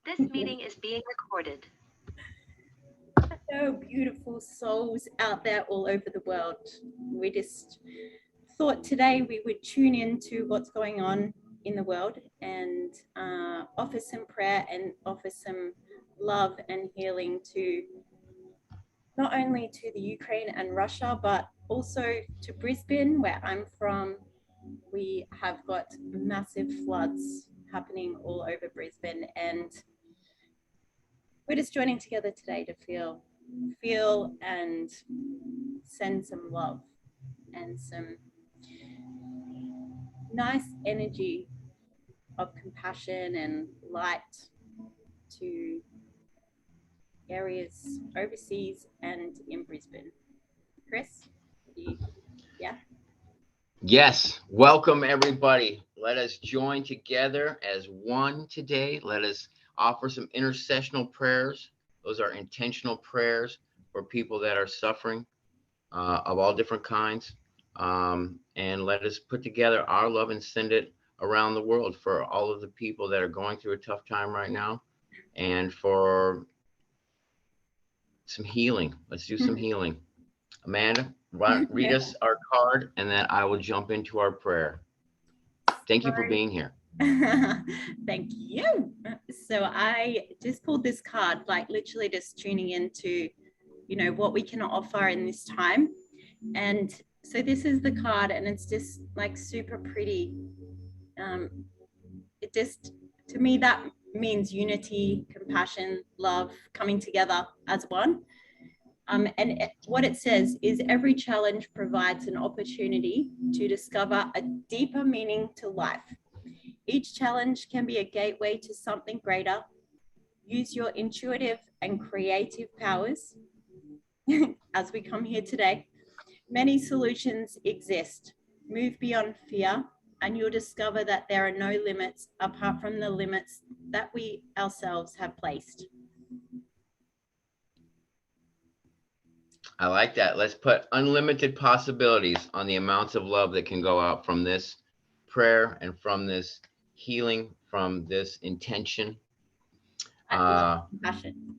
This meeting is being recorded. So beautiful souls out there all over the world. We just thought today we would tune into what's going on in the world and offer some prayer and offer some love and healing to not only to the Ukraine and Russia, but also to Brisbane, where I'm from. We have got massive floods happening all over Brisbane, and we're just joining together today to feel and send some love and some nice energy of compassion and light to areas overseas and in Brisbane. Chris, yeah. Yes, welcome everybody. Let us join together as one today. Let us offer some intercessional prayers. Those are intentional prayers for people that are suffering of all different kinds. And let us put together our love and send it around the world for all of the people that are going through a tough time right now and for some healing. Let's do some healing. Amanda, read us our card, and then I will jump into our prayer. Thank you for being here. Thank you. So I just pulled this card, like literally just tuning into, what we can offer in this time. And so this is the card, and it's just like super pretty. It just, to me, that means unity, compassion, love, coming together as one. What it says is every challenge provides an opportunity to discover a deeper meaning to life. Each challenge can be a gateway to something greater. Use your intuitive and creative powers as we come here today. Many solutions exist. Move beyond fear, and you'll discover that there are no limits apart from the limits that we ourselves have placed. I like that. Let's put unlimited possibilities on the amounts of love that can go out from this prayer and from this healing, from this intention. Compassion.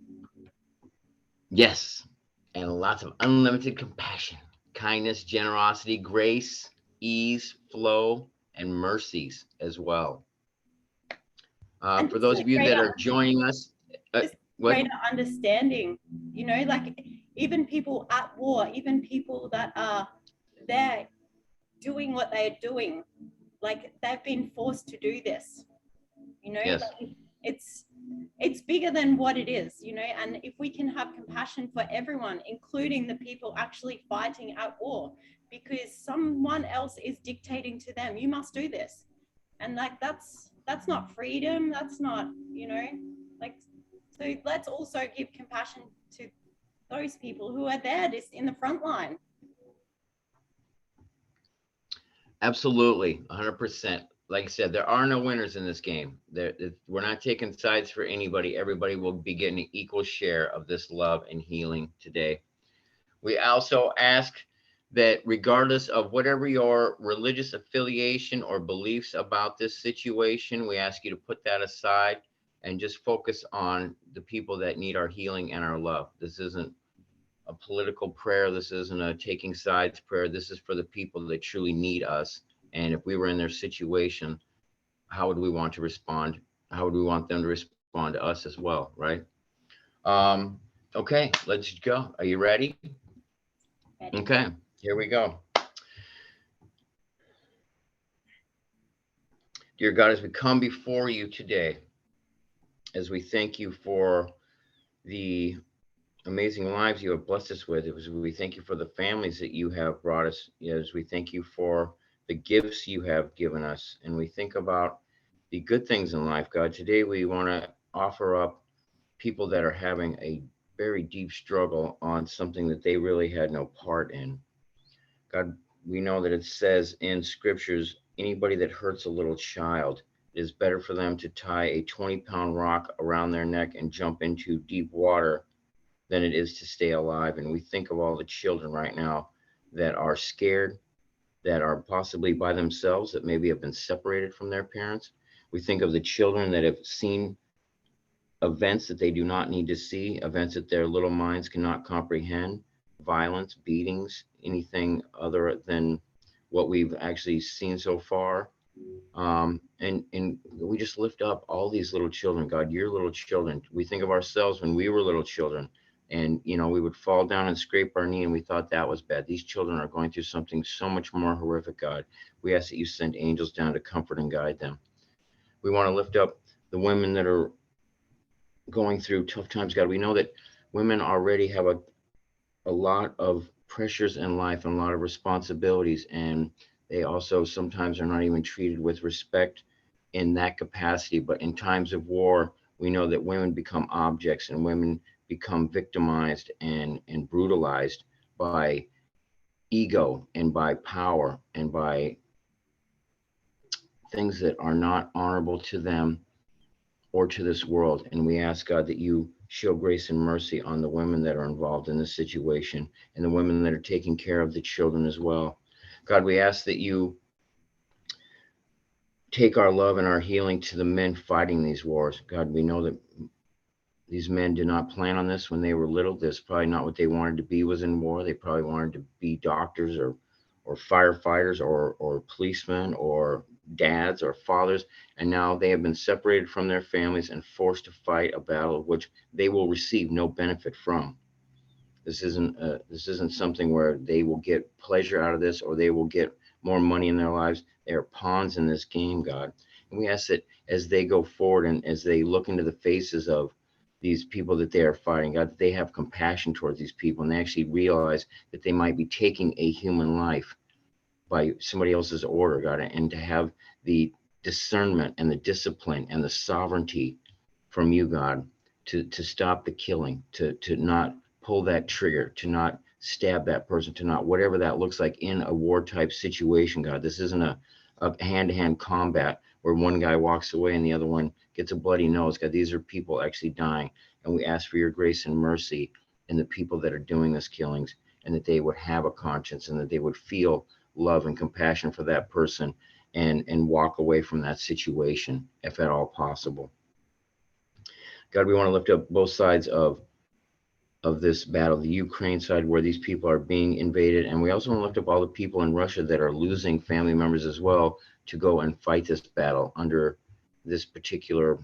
Yes, and lots of unlimited compassion, kindness, generosity, grace, ease, flow, and mercies as well. For those of you that are joining us, greater understanding, like even people at war, even people that are there doing what they're doing, like they've been forced to do this, yes. Like it's bigger than what it is, and if we can have compassion for everyone, including the people actually fighting at war, because someone else is dictating to them, you must do this. And like that's not freedom, that's not, like, so let's also give compassion to those people who are there just in the front line. Absolutely, 100%. Like I said, there are no winners in this game. We're not taking sides for anybody. Everybody will be getting an equal share of this love and healing today. We also ask that regardless of whatever your religious affiliation or beliefs about this situation, we ask you to put that aside and just focus on the people that need our healing and our love. This isn't a political prayer. This isn't a taking sides prayer. This is for the people that truly need us. And if we were in their situation, how would we want to respond? How would we want them to respond to us as well, right? Okay, let's go. Are you ready? Okay, here we go. Dear God, as we come before you today, as we thank you for the amazing lives you have blessed us with, as we thank you for the families that you have brought us, as we thank you for the gifts you have given us, and we think about the good things in life, God. Today we want to offer up people that are having a very deep struggle on something that they really had no part in. God, we know that it says in scriptures, anybody that hurts a little child, it is better for them to tie a 20-pound rock around their neck and jump into deep water than it is to stay alive. And we think of all the children right now that are scared, that are possibly by themselves, that maybe have been separated from their parents. We think of the children that have seen events that they do not need to see, events that their little minds cannot comprehend, violence, beatings, anything other than what we've actually seen so far. And we just lift up all these little children, God, your little children. We think of ourselves when we were little children, and we would fall down and scrape our knee, and we thought that was bad. These children are going through something so much more horrific, God. We ask that you send angels down to comfort and guide them. We want to lift up the women that are going through tough times, God. We know that women already have a lot of pressures in life and a lot of responsibilities, and they also sometimes are not even treated with respect in that capacity. But in times of war, we know that women become objects, and women become victimized and brutalized by ego and by power and by things that are not honorable to them or to this world. And we ask, God, that you show grace and mercy on the women that are involved in this situation and the women that are taking care of the children as well. God, we ask that you take our love and our healing to the men fighting these wars. God, we know that these men did not plan on this when they were little. This is probably not what they wanted to be, was in war. They probably wanted to be doctors or firefighters or policemen or dads or fathers, and now they have been separated from their families and forced to fight a battle of which they will receive no benefit from. This isn't something where they will get pleasure out of this or they will get more money in their lives. They are pawns in this game, God. And we ask that as they go forward and as they look into the faces of these people that they are fighting, God, that they have compassion towards these people and they actually realize that they might be taking a human life by somebody else's order, God, and to have the discernment and the discipline and the sovereignty from you, God, to stop the killing, to not pull that trigger, to not stab that person, to not whatever that looks like in a war type situation, God. This isn't a hand-to-hand combat where one guy walks away and the other one gets a bloody nose. God, these are people actually dying, and we ask for your grace and mercy in the people that are doing this killings, and that they would have a conscience and that they would feel love and compassion for that person and walk away from that situation if at all possible. God, we want to lift up both sides of this battle, the Ukraine side where these people are being invaded, and we also want to lift up all the people in Russia that are losing family members as well to go and fight this battle under this particular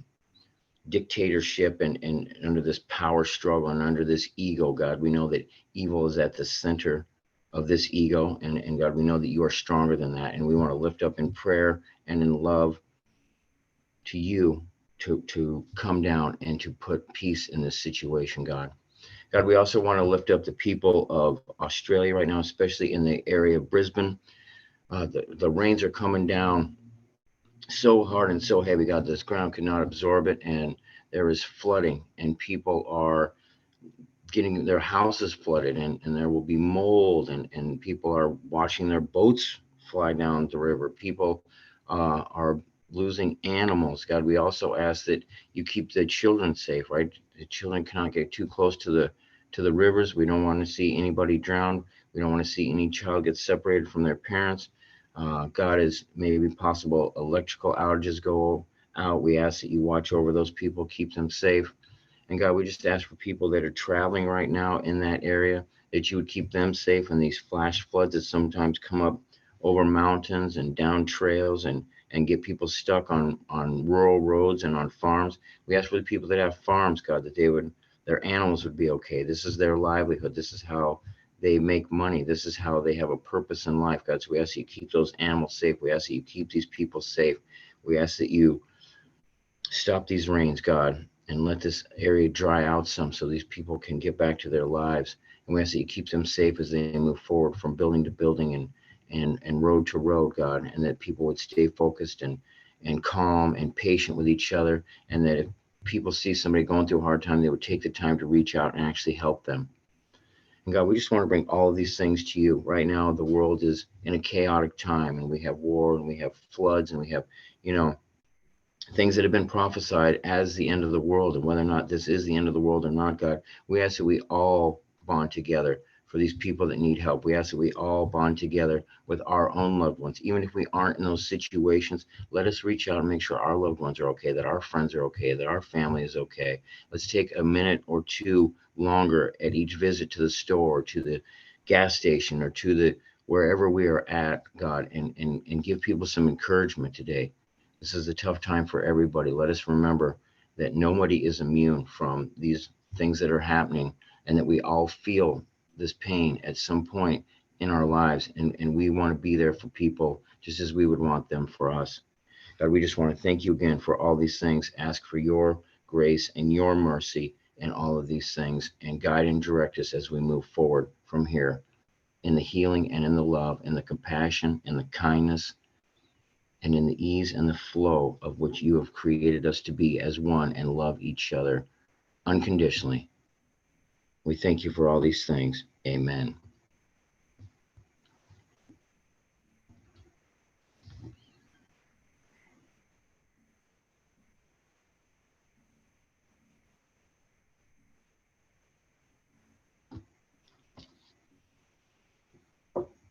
dictatorship and under this power struggle and under this ego. God, we know that evil is at the center of this ego, and God, we know that you are stronger than that, and we want to lift up in prayer and in love to you to come down and to put peace in this situation, God. God, we also want to lift up the people of Australia right now, especially in the area of Brisbane. The rains are coming down so hard and so heavy, God, this ground could not absorb it, and there is flooding, and people are getting their houses flooded, and there will be mold, and people are watching their boats fly down the river. People are losing animals. God, we also ask that you keep the children safe, right? The children cannot get too close to the rivers. We don't want to see anybody drown. We don't want to see any child get separated from their parents. God, as maybe possible electrical outages go out, we ask that you watch over those people, keep them safe. And God, we just ask for people that are traveling right now in that area, that you would keep them safe in these flash floods that sometimes come up over mountains and down trails and get people stuck on rural roads and on farms. We ask for the people that have farms, God, that their animals would be okay. This is their livelihood. This is how they make money. This is how they have a purpose in life, God. So we ask that you keep those animals safe. We ask that you keep these people safe. We ask that you stop these rains, God, and let this area dry out some so these people can get back to their lives. And we ask that you keep them safe as they move forward from building to building and road to road, God, and that people would stay focused and calm and patient with each other, and that if people see somebody going through a hard time, they would take the time to reach out and actually help them. And God, we just want to bring all of these things to you. Right now, the world is in a chaotic time, and we have war, and we have floods, and we have, things that have been prophesied as the end of the world. And whether or not this is the end of the world or not, God, we ask that we all bond together for these people that need help. We ask that we all bond together with our own loved ones. Even if we aren't in those situations, let us reach out and make sure our loved ones are okay, that our friends are okay, that our family is okay. Let's take a minute or two longer at each visit to the store, to the gas station, or to the wherever we are at, God, and give people some encouragement today. This is a tough time for everybody. Let us remember that nobody is immune from these things that are happening, and that we all feel this pain at some point in our lives. And we want to be there for people just as we would want them for us. God, we just want to thank you again for all these things. Ask for your grace and your mercy in all of these things, and guide and direct us as we move forward from here in the healing and in the love and the compassion and the kindness and in the ease and the flow of which you have created us to be as one, and love each other unconditionally. We thank you for all these things. Amen.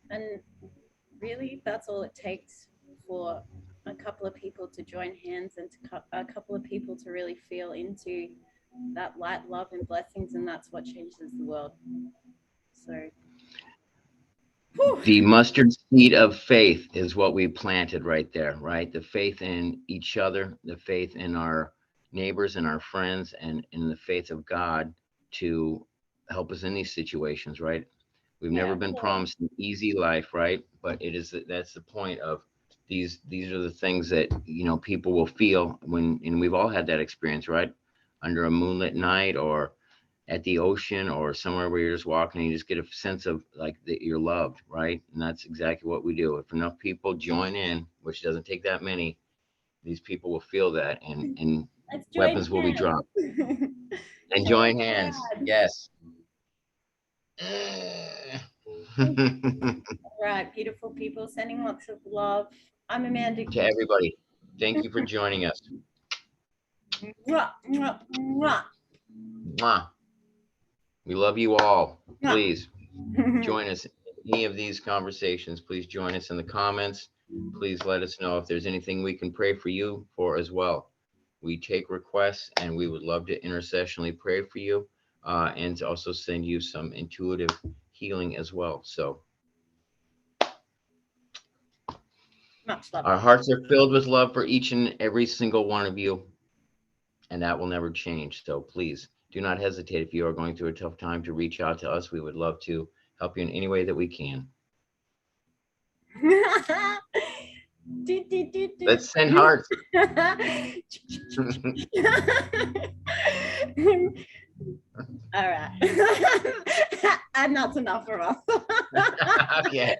And really, that's all it takes for a couple of people to join hands, and a couple of people to really feel into that light, love, and blessings, and that's what changes the world. So, the mustard seed of faith is what we planted right there, right? The faith in each other, the faith in our neighbors and our friends, and in the faith of God to help us in these situations, right? We've never been promised an easy life, right? But that's the point of these are the things that, people will feel when, and we've all had that experience, right? Under a moonlit night, or at the ocean, or somewhere where you're just walking and you just get a sense of like that you're loved, right? And that's exactly what we do. If enough people join in, which doesn't take that many, these people will feel that, and weapons will be dropped. And join hands. Yes. Right, beautiful people, sending lots of love. I'm AmandaG. To everybody, thank you for joining us. Mwah, mwah, mwah. Mwah. We love you all. Please join us in any of these conversations. Please join us in the comments. Please let us know if there's anything we can pray for you for as well. We take requests, and we would love to intercessionally pray for you, and to also send you some intuitive healing as well. So Much love. Our hearts are filled with love for each and every single one of you, and that will never change. So please do not hesitate, if you are going through a tough time, to reach out to us. We would love to help you in any way that we can. Let's send hearts. All right. And that's enough for us. Okay.